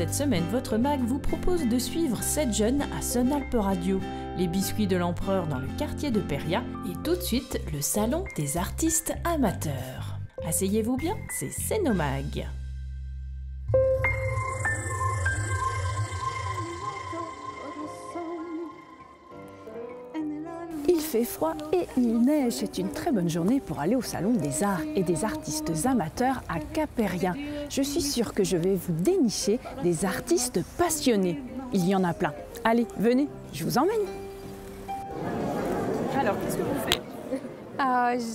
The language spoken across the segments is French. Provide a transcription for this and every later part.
Cette semaine, votre mag vous propose de suivre 7 jeunes à Sun-Alpes Radio, les biscuits de l'empereur dans le quartier de Péria et tout de suite le salon des artistes amateurs. Asseyez-vous bien, c'est Cénomag. Il fait froid et il neige. C'est une très bonne journée pour aller au Salon des Arts et des Artistes Amateurs à Cap-Aérien. Je suis sûre que je vais vous dénicher des artistes passionnés. Il y en a plein. Allez, venez, je vous emmène. Alors, qu'est-ce que vous faites ?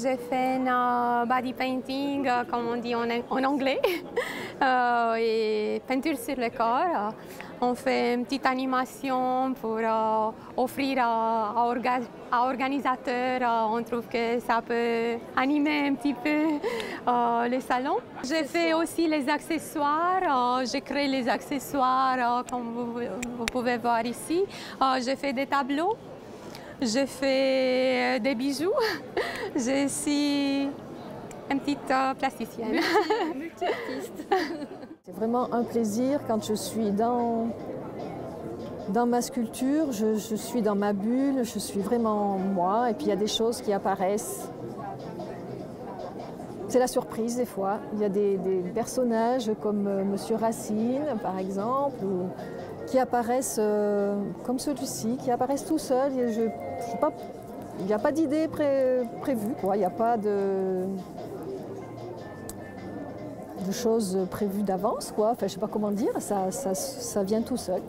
J'ai fait un body painting, comme on dit en anglais, et peinture sur le corps. On fait une petite animation pour offrir à organisateurs. On trouve que ça peut animer un petit peu le salon. J'ai fait aussi les accessoires. J'ai créé les accessoires, comme vous pouvez voir ici. J'ai fait des tableaux. J'ai fait des bijoux. Je suis une petite plasticienne. Multi-artiste. C'est vraiment un plaisir quand je suis dans ma sculpture, je suis dans ma bulle, je suis vraiment moi, et puis il y a des choses qui apparaissent. C'est la surprise des fois. Il y a des personnages comme Monsieur Racine, par exemple, qui apparaissent comme celui-ci, qui apparaissent tout seuls. Il n'y a pas d'idée prévue, quoi. Il n'y a pas de choses prévues d'avance, quoi. Enfin, je ne sais pas comment dire, ça vient tout seul.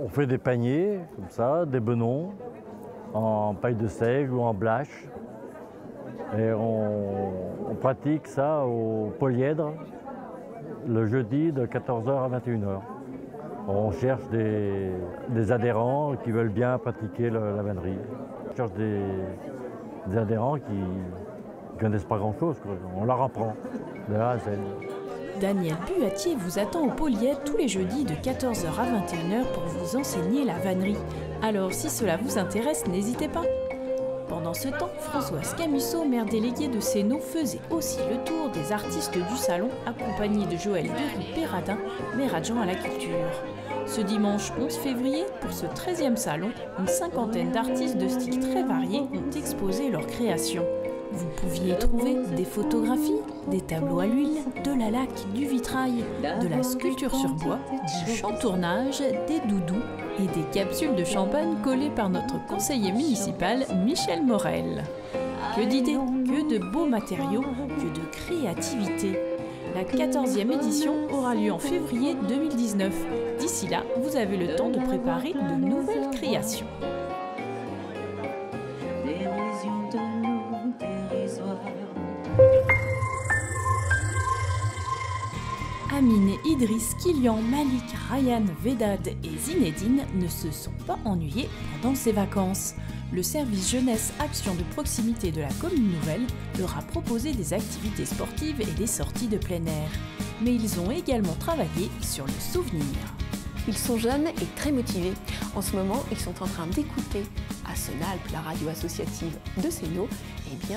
On fait des paniers, comme ça, des benons, en paille de seigle ou en blache. Et on pratique ça au polyèdre le jeudi de 14h à 21h. On cherche des adhérents qui veulent bien pratiquer la vannerie. On cherche des adhérents qui ne connaissent pas grand-chose. On leur apprend de A à Z. Daniel Buatier vous attend au Polyèdre tous les jeudis de 14h à 21h pour vous enseigner la vannerie. Alors si cela vous intéresse, n'hésitez pas. Pendant ce temps, Françoise Camusso, maire déléguée de Sénaux, faisait aussi le tour des artistes du salon, accompagnée de Joël Deruy-Péradin, maire adjoint à la culture. Ce dimanche 11 février, pour ce 13e salon, une cinquantaine d'artistes de styles très variés ont exposé leurs créations. Vous pouviez trouver des photographies, des tableaux à l'huile, de la laque, du vitrail, de la sculpture sur bois, du chantournage, des doudous et des capsules de champagne collées par notre conseiller municipal Michel Morel. Que d'idées, que de beaux matériaux, que de créativité. La 14e édition aura lieu en février 2019. D'ici là, vous avez le temps de préparer de nouvelles créations. Amine, Idriss, Kylian, Malik, Ryan, Vedad et Zinedine ne se sont pas ennuyés pendant ces vacances. Le service jeunesse action de proximité de la commune nouvelle leur a proposé des activités sportives et des sorties de plein air. Mais ils ont également travaillé sur le souvenir. Ils sont jeunes et très motivés. En ce moment, ils sont en train d'écouter à Sun-Alpes, la radio associative de Sénaux,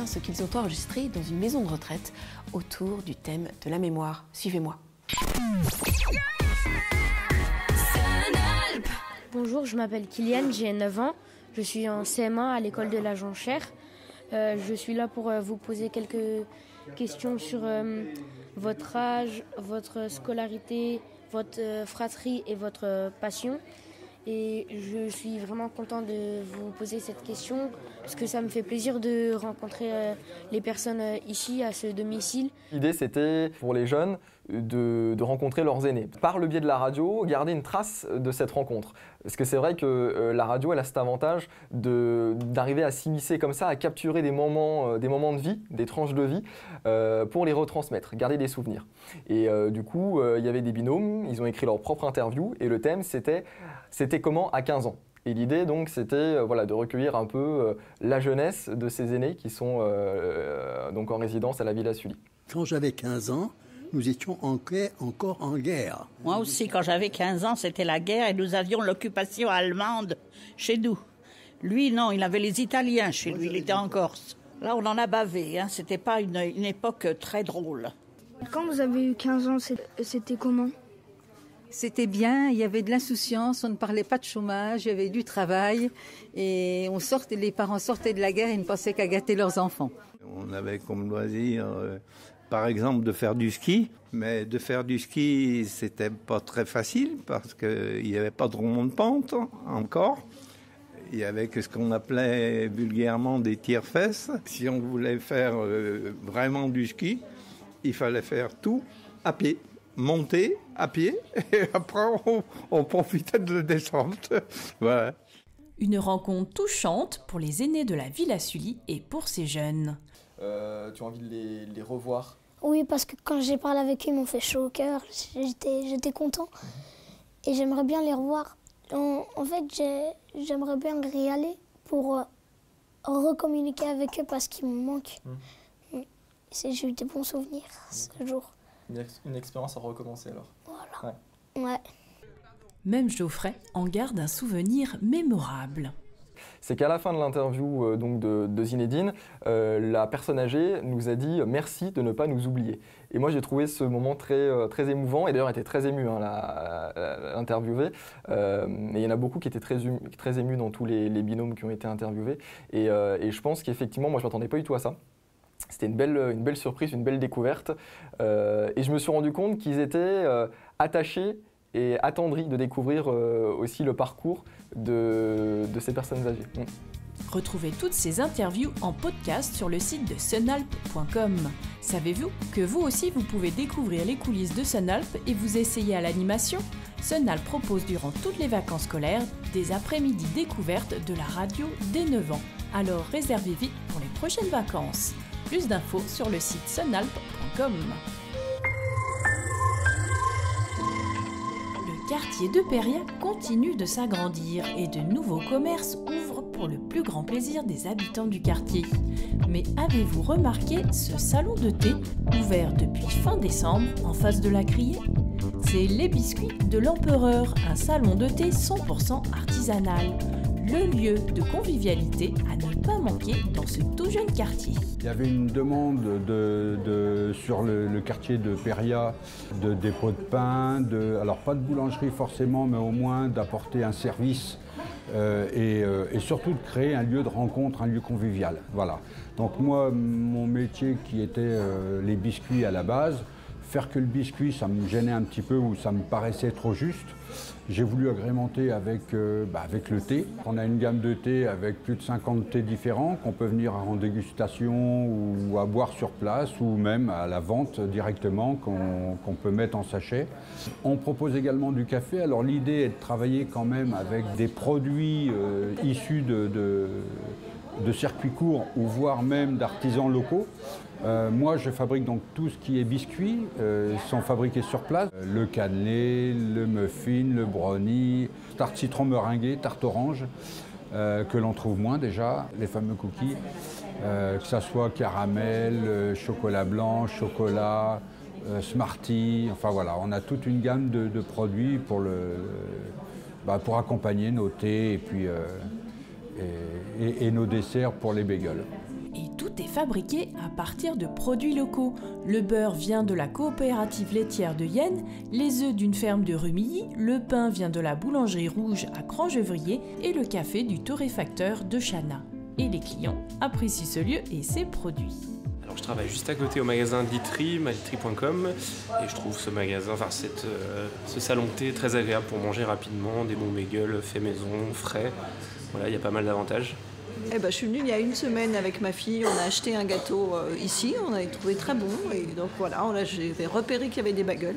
ce qu'ils ont enregistré dans une maison de retraite autour du thème de la mémoire. Suivez-moi. Bonjour, je m'appelle Kylian, j'ai 9 ans. Je suis en CM1 à l'école de la Jonchère. Je suis là pour vous poser quelques questions sur votre âge, votre scolarité, votre fratrie et votre passion. Et je suis vraiment content de vous poser cette question parce que ça me fait plaisir de rencontrer les personnes ici à ce domicile. L'idée, c'était pour les jeunes de rencontrer leurs aînés. Par le biais de la radio, garder une trace de cette rencontre. Parce que c'est vrai que la radio, elle a cet avantage d'arriver à s'immiscer comme ça, à capturer des moments de vie, des tranches de vie, pour les retransmettre, garder des souvenirs. Et du coup, il y avait des binômes, ils ont écrit leur propre interview, et le thème, c'était comment à 15 ans. Et l'idée, donc, c'était de recueillir un peu la jeunesse de ces aînés qui sont donc en résidence à la Villa Sully. Quand j'avais 15 ans, nous étions encore en guerre. Moi aussi, quand j'avais 15 ans, c'était la guerre et nous avions l'occupation allemande chez nous. Lui, non, il avait les Italiens chez lui, il était en Corse. Là, on en a bavé, hein. C'était pas une époque très drôle. Quand vous avez eu 15 ans, c'était comment ? C'était bien, il y avait de l'insouciance, on ne parlait pas de chômage, il y avait du travail et les parents sortaient de la guerre et ne pensaient qu'à gâter leurs enfants. On avait comme loisir, par exemple, de faire du ski, mais de faire du ski, c'était pas très facile parce qu'il n'y avait pas de roulement de pente encore. Il y avait que ce qu'on appelait vulgairement des tire-fesses. Si on voulait faire vraiment du ski, il fallait faire tout à pied. Monter à pied et après on profitait de la descente. Voilà. Une rencontre touchante pour les aînés de la Villa Sully et pour ces jeunes. Tu as envie de les revoir ? Oui, parce que quand j'ai parlé avec eux, ils m'ont fait chaud au cœur. J'étais content et j'aimerais bien les revoir. En fait, j'aimerais bien y aller pour recommuniquer avec eux parce qu'ils me manquent. J'ai eu des bons souvenirs ce jour. Une expérience à recommencer alors. Voilà. Ouais. Même Geoffrey en garde un souvenir mémorable. C'est qu'à la fin de l'interview donc de Zinedine, la personne âgée nous a dit merci de ne pas nous oublier. Et moi j'ai trouvé ce moment très émouvant et d'ailleurs elle était très émue l'interviewée. Et il y en a beaucoup qui étaient très émus dans tous les binômes qui ont été interviewés. Et je pense qu'effectivement moi je ne m'attendais pas du tout à ça. C'était une belle surprise, une belle découverte. Et je me suis rendu compte qu'ils étaient attachés et attendris de découvrir aussi le parcours de ces personnes âgées. Retrouvez toutes ces interviews en podcast sur le site de sunalp.com. Savez-vous que vous aussi vous pouvez découvrir les coulisses de Sunalp et vous essayer à l'animation ? Sunalp propose durant toutes les vacances scolaires des après-midi découvertes de la radio dès 9 ans. Alors réservez vite pour les prochaines vacances. Plus d'infos sur le site sunalp.com. Le quartier de Péria continue de s'agrandir et de nouveaux commerces ouvrent pour le plus grand plaisir des habitants du quartier. Mais avez-vous remarqué ce salon de thé ouvert depuis fin décembre en face de la Criée ? C'est les Biscuits de l'Empereur, un salon de thé 100% artisanal. Le lieu de convivialité à ne pas manquer dans ce tout jeune quartier. Il y avait une demande sur le quartier de Péria de dépôt de pain, alors pas de boulangerie forcément, mais au moins d'apporter un service et surtout de créer un lieu de rencontre, un lieu convivial. Voilà. Donc moi, mon métier qui était les biscuits à la base, faire que le biscuit, ça me gênait un petit peu ou ça me paraissait trop juste. J'ai voulu agrémenter avec le thé. On a une gamme de thé avec plus de 50 thés différents qu'on peut venir en dégustation ou à boire sur place ou même à la vente directement qu'on peut mettre en sachet. On propose également du café. Alors l'idée est de travailler quand même avec des produits issus de circuits courts ou voire même d'artisans locaux. Moi, je fabrique donc tout ce qui est biscuits, sont fabriqués sur place. Le cannelé, le muffin, le brownie, tarte citron meringuée, tarte orange, que l'on trouve moins déjà, les fameux cookies, que ça soit caramel, chocolat blanc, chocolat, Smarty, enfin voilà, on a toute une gamme de produits pour accompagner nos thés et puis et nos desserts pour les bagels. Et tout est fabriqué à partir de produits locaux. Le beurre vient de la coopérative laitière de Yenne, les œufs d'une ferme de Rumilly, le pain vient de la boulangerie rouge à Crangevrier et le café du torréfacteur de Chana. Et les clients apprécient ce lieu et ses produits. Alors je travaille juste à côté au magasin Litry, malitry.com, et je trouve ce magasin, ce salon de thé très agréable pour manger rapidement, des bons bagels faits maison, frais. Voilà, il y a pas mal d'avantages. Je suis venue il y a une semaine avec ma fille, on a acheté un gâteau ici, on a trouvé très bon et donc voilà, j'ai repéré qu'il y avait des bagels.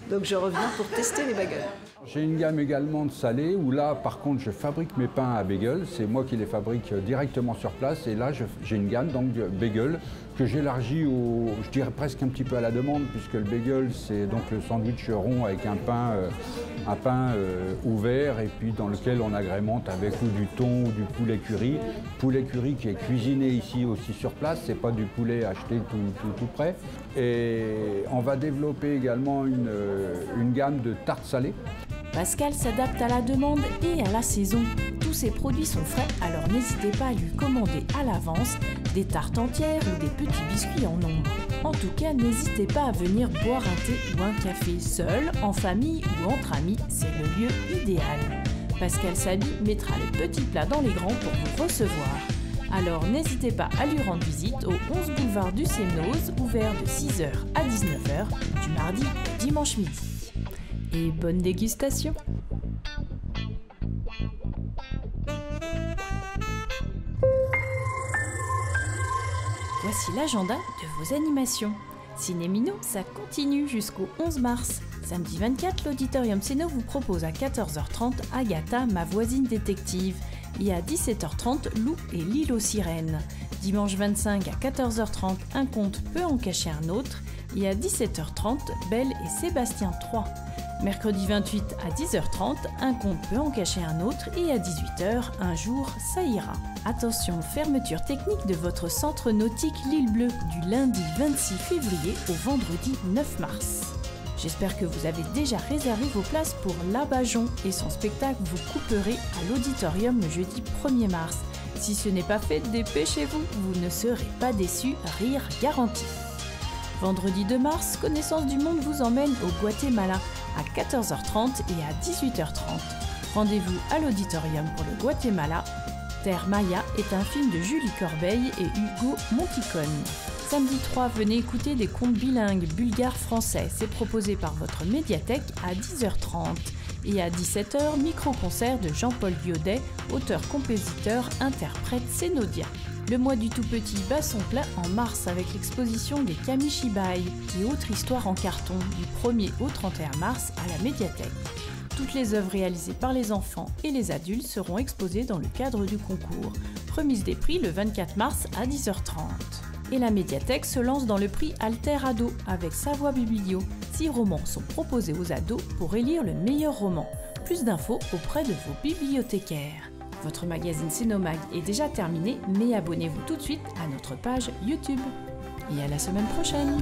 Donc je reviens pour tester les bagels. J'ai une gamme également de salés où là par contre je fabrique mes pains à bagels, c'est moi qui les fabrique directement sur place et là j'ai une gamme donc de bagels que j'élargis je dirais presque un petit peu à la demande puisque le bagel c'est donc le sandwich rond avec un pain ouvert et puis dans lequel on agrémente avec ou du thon ou du poulet curry qui est cuisiné ici aussi sur place, c'est pas du poulet acheté tout prêt. Et on va développer également une gamme de tartes salées. Pascal s'adapte à la demande et à la saison. Tous ses produits sont frais, alors n'hésitez pas à lui commander à l'avance des tartes entières ou des petits biscuits en nombre. En tout cas, n'hésitez pas à venir boire un thé ou un café seul, en famille ou entre amis, c'est le lieu idéal. Pascal Sabi mettra les petits plats dans les grands pour vous recevoir. Alors n'hésitez pas à lui rendre visite au 11 boulevard du Sémnoz, ouvert de 6h à 19h, du mardi au dimanche midi. Et bonne dégustation! Voici l'agenda de vos animations. Cinémino, ça continue jusqu'au 11 mars. Samedi 24, l'Auditorium Céno vous propose à 14h30 Agatha, ma voisine détective, et à 17h30 Lou et l'île aux sirènes. Dimanche 25 à 14h30, Un conte peut en cacher un autre, et à 17h30 Belle et Sébastien 3. Mercredi 28 à 10h30, Un conte peut en cacher un autre, et à 18h, Un jour ça ira. Attention, fermeture technique de votre centre nautique L'Île Bleue du lundi 26 février au vendredi 9 mars. J'espère que vous avez déjà réservé vos places pour Labajon et son spectacle Vous couperez à l'auditorium le jeudi 1er mars. Si ce n'est pas fait, dépêchez-vous, vous ne serez pas déçus, rire garanti. Vendredi 2 mars, Connaissance du Monde vous emmène au Guatemala à 14h30 et à 18h30. Rendez-vous à l'auditorium pour le Guatemala. Terre Maya est un film de Julie Corbeil et Hugo Monticone. Samedi 3, venez écouter des contes bilingues bulgare-français. C'est proposé par votre médiathèque à 10h30. Et à 17h, micro-concert de Jean-Paul Guaudet, auteur-compositeur, interprète sénodien. Le mois du tout petit bat son plein en mars avec l'exposition des Kamishibai et autres histoires en carton du 1er au 31 mars à la médiathèque. Toutes les œuvres réalisées par les enfants et les adultes seront exposées dans le cadre du concours. Remise des prix le 24 mars à 10h30. Et la médiathèque se lance dans le prix Alter Ado avec Savoie Biblio. 6 romans sont proposés aux ados pour élire le meilleur roman. Plus d'infos auprès de vos bibliothécaires. Votre magazine Cénomag est déjà terminé, mais abonnez-vous tout de suite à notre page YouTube. Et à la semaine prochaine!